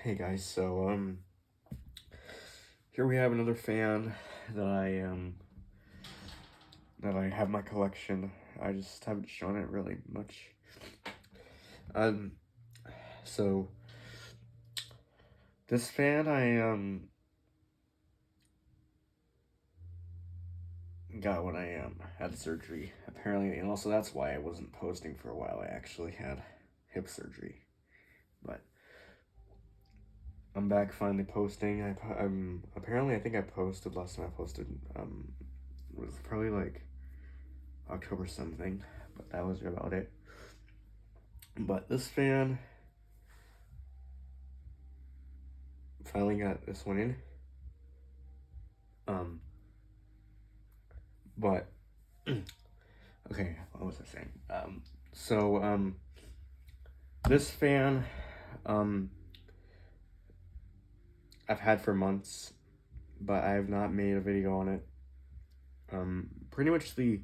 Hey guys, here we have another fan that I have in my collection. I just haven't shown it really much. So this fan I got when I had surgery, apparently, and also that's why I wasn't posting for a while. I actually had hip surgery, but I'm back finally posting. Apparently I think I posted last time I posted was probably like October something, but that was about it. But this fan finally got this one in. But okay, what was I saying? This fan I've had for months, but I have not made a video on it. Pretty much so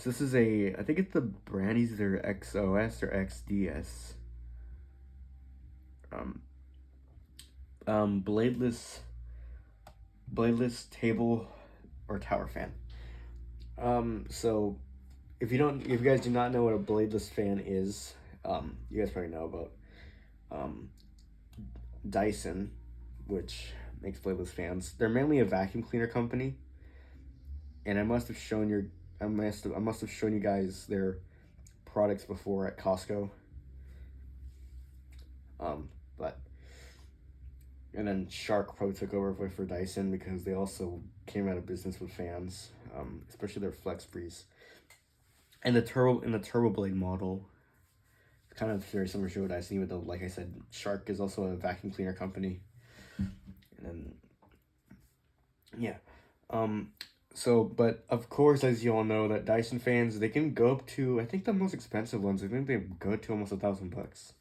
this is I think it's the brand is either XOS or XDS. Bladeless table or tower fan. So if you guys do not know what a bladeless fan is, you guys probably know about Dyson, which makes bladeless fans. They're mainly a vacuum cleaner company, and I must have shown you guys their products before at Costco. But and then Shark probably took over for Dyson because they also came out of business with fans, especially their Flex Breeze. And the Turbo Blade model, it's kind of very similar to Dyson, even though, like I said, Shark is also a vacuum cleaner company. And then, yeah. But of course, as you all know, that Dyson fans, they can go up to, I think the most expensive ones, I think they go to almost $1,000.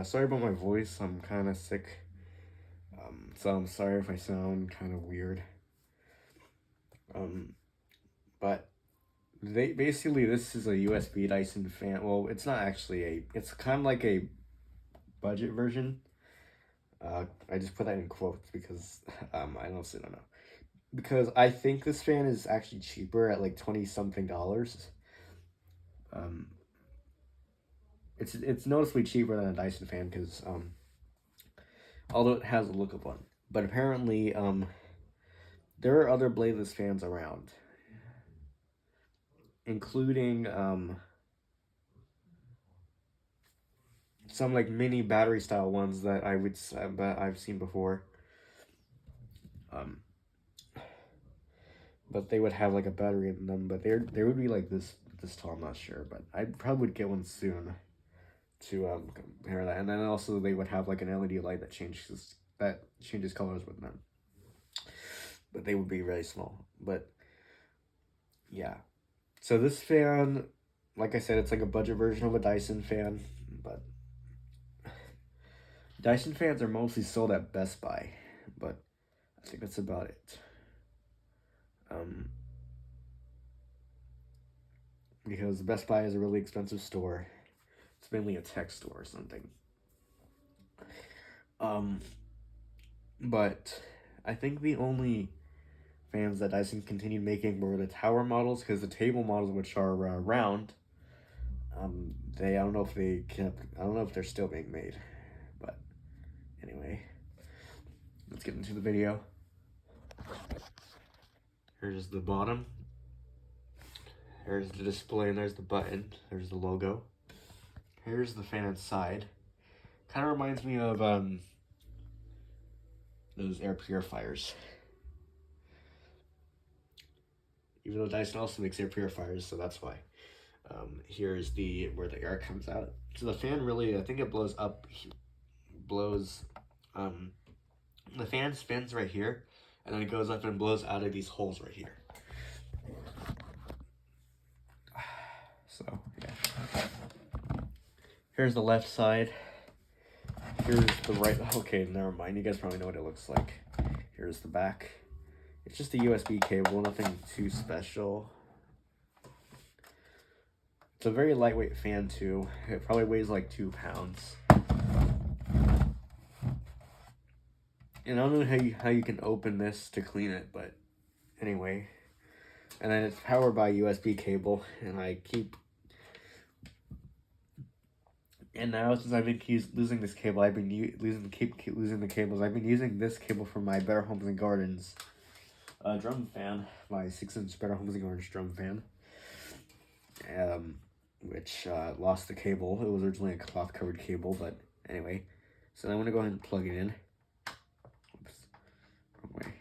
Sorry about my voice, I'm kind of sick. So I'm sorry if I sound kind of weird. But this is a USB Dyson fan. Well, it's not actually it's kind of like a budget version. I just put that in quotes because I honestly don't know. Because I think this fan is actually cheaper at like $20 something. It's noticeably cheaper than a Dyson fan because although it has the look of one, but apparently there are other bladeless fans around, including some like mini battery style ones that I've seen before. But they would have like a battery in them, but they would be like this tall. I'm not sure, but I probably would get one soon to compare that. And then also they would have like an LED light that changes colors with them. But they would be really small. But yeah, so this fan, like I said, it's like a budget version of a Dyson fan, but Dyson fans are mostly sold at Best Buy, but I think that's about it. Because Best Buy is a really expensive store. It's mainly a tech store or something. But I think the only fans that Dyson continued making were the tower models, because the table models, which are round, I don't know if they're still being made. But anyway, let's get into the video. Here's the bottom. There's the display, and there's the button. There's the logo. Here's the fan inside. Kind of reminds me of those air purifiers. Even though Dyson also makes air purifiers, so that's why. Here's where the air comes out. So the fan really, I think it blows up, the fan spins right here, and then it goes up and blows out of these holes right here. So, yeah. Here's the left side. Here's the right. Okay, never mind. You guys probably know what it looks like. Here's the back. It's just a USB cable, nothing too special. It's a very lightweight fan too. It probably weighs like 2 pounds. And I don't know how you can open this to clean it, but anyway. And then it's powered by USB cable, and now since I've been losing this cable, I've been losing the cables. I've been using this cable for my Better Homes and Gardens drum fan, my 6-inch Better Homes and Gardens drum fan, which lost the cable. It was originally a cloth covered cable, but anyway. So I'm gonna go ahead and plug it in. Oops, wrong way.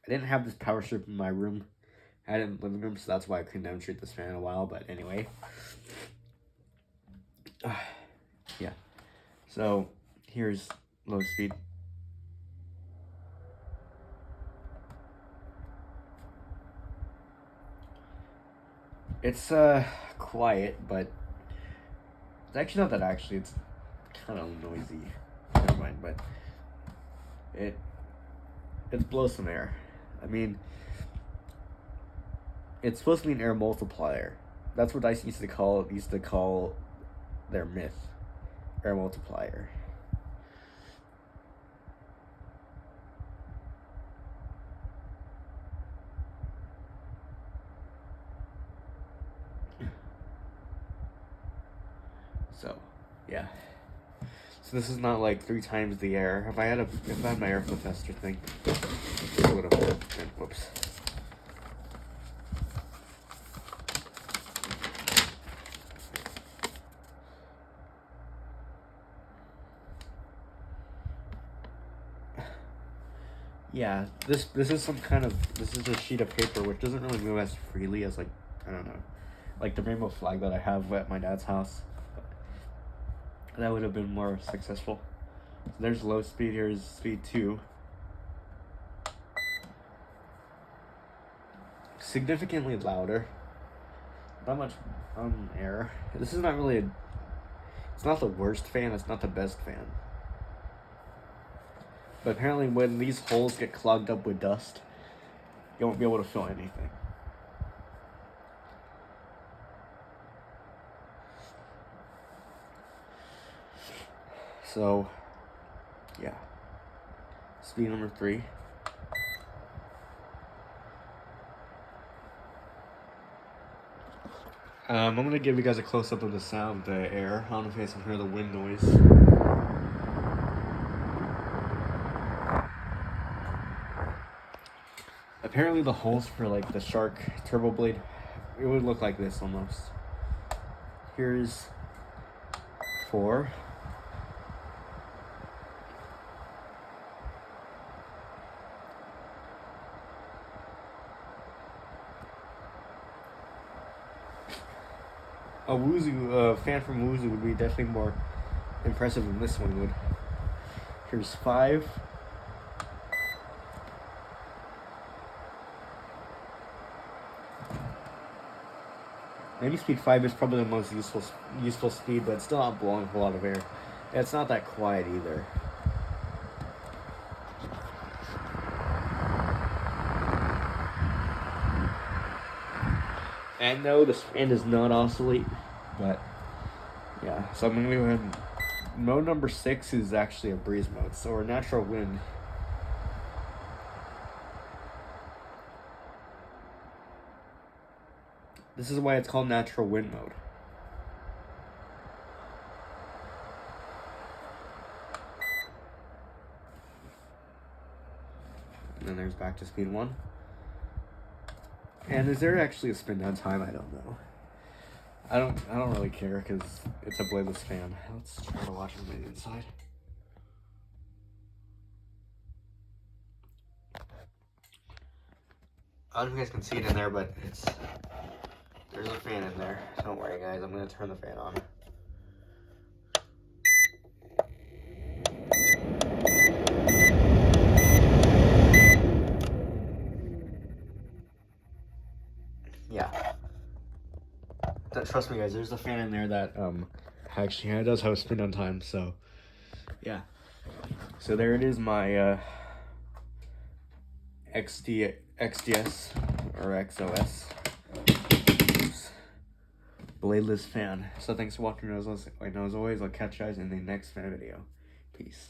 I didn't have this power strip in my room. I had it in the living room, so that's why I couldn't demonstrate this fan in a while, but anyway. Yeah. So, here's low speed. It's, quiet, but it's actually not that it's kind of noisy. Never mind, but it blows some air. I mean, it's supposed to be an air multiplier. That's what I used to call their myth, air multiplier. So, yeah. So this is not like 3 times the air. If I had my airflow tester thing, it would have been, whoops. Yeah, this is a sheet of paper which doesn't really move as freely as, like, I don't know, like the rainbow flag that I have at my dad's house. That would have been more successful. So there's low speed, here's speed 2. Significantly louder. Not much air. This is not really it's not the worst fan, it's not the best fan. But apparently when these holes get clogged up with dust, you won't be able to feel anything. So, yeah. Speed number 3. I'm gonna give you guys a close-up of the sound, the air. I don't know if you guys can hear the wind noise. Apparently the holes for like the Shark turbo blade, it would look like this almost. Here's 4. A fan from Wuzu would be definitely more impressive than this one would. Here's 5. Maybe speed 5 is probably the most useful speed, but it's still not blowing a whole lot of air. And it's not that quiet either. And no, this fan does not oscillate, but yeah. So I'm gonna go ahead and mode number 6 is actually a breeze mode, so a natural wind. This is why it's called natural wind mode. And then there's back to speed 1. And is there actually a spin down time? I don't know. I don't really care because it's a bladeless fan. Let's try to watch it from the inside. I don't know if you guys can see it in there, but there's a fan in there. Don't worry, guys. I'm gonna turn the fan on. Yeah. Trust me, guys. There's a fan in there that actually does have a spin down time. So yeah. So there it is, my XDS or XOS Bladeless Fan. So thanks for watching. As always, I'll catch you guys in the next fan video. Peace.